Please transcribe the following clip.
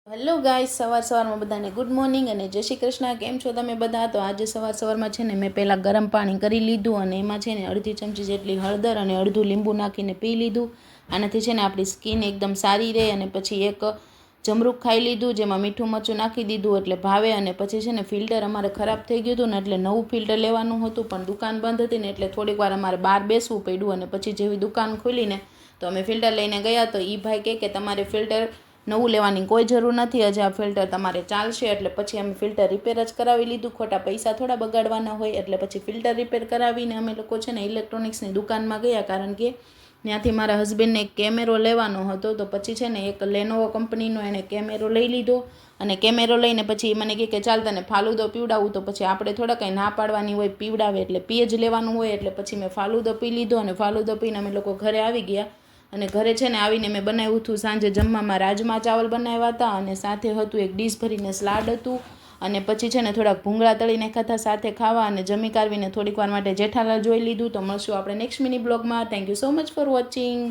Hello guys, સવારમાં બધાને good morning અને જય શ્રી કૃષ્ણ. કેમ છો તમે બધા? તો આજે સવારમાં છે ને મેં પહેલાં ગરમ પાણી કરી લીધું અને એમાં છે ને અડધી ચમચી જેટલી હળદર અને અડધું લીંબુ નાખીને પી લીધું. આનાથી છે ને આપણી સ્કિન એકદમ સારી રહે. અને પછી એક જમરૂખ ખાઈ લીધું, જેમાં મીઠું મરચું નાખી દીધું એટલે ભાવે. અને પછી છે ને ફિલ્ટર અમારે ખરાબ થઈ ગયું હતું ને એટલે નવું ફિલ્ટર લેવાનું હતું, પણ દુકાન બંધ હતી ને એટલે થોડીક વાર અમારે બહાર બેસવું પડ્યું. અને પછી જેવી દુકાન ખોલીને તો અમે ફિલ્ટર લઈને ગયા તો એ ભાઈ કહે કે તમારે ફિલ્ટર નવું લેવાની કોઈ જરૂર નથી, હજી આ ફિલ્ટર તમારે ચાલશે. એટલે પછી અમે ફિલ્ટર રિપેર જ કરાવી લીધું, ખોટા પૈસા થોડા બગાડવાના હોય. એટલે પછી ફિલ્ટર રિપેર કરાવીને અમે લોકો છે ને ઇલેક્ટ્રોનિક્સની દુકાનમાં ગયા, કારણ કે ત્યાંથી મારા હસબન્ડને એક કેમેરો લેવાનો હતો. તો પછી છે ને એક લેનોવો કંપનીનો એણે કેમેરો લઈ લીધો. અને કેમેરો લઈને પછી મને કહે કે ચાલ તને ફાલુદો પીવડાવું. તો પછી આપણે થોડા કંઈ ના પાડવાની હોય, પીવડાવે એટલે પી જ લેવાનું હોય. એટલે પછી મેં ફાલુદો પી લીધો અને ફાલુદો પીને અમે લોકો ઘરે આવી ગયા. અને ઘરે છે ને આવીને મેં બનાવ્યું હતું સાંજે જમવામાં રાજમા ચાવલ બનાવ્યા હતા, અને સાથે હતું એક ડીશ ભરીને સલાડ હતું. અને પછી છે ને થોડાક ભૂંગળા તળીને ખાધા સાથે ખાવા. અને જમી કાઢવીને થોડીક વાર માટે જેઠાલાલ જોઈ લીધું. તો મળશું આપણે નેક્સ્ટ મિની બ્લોગમાં. Thank you so much for watching.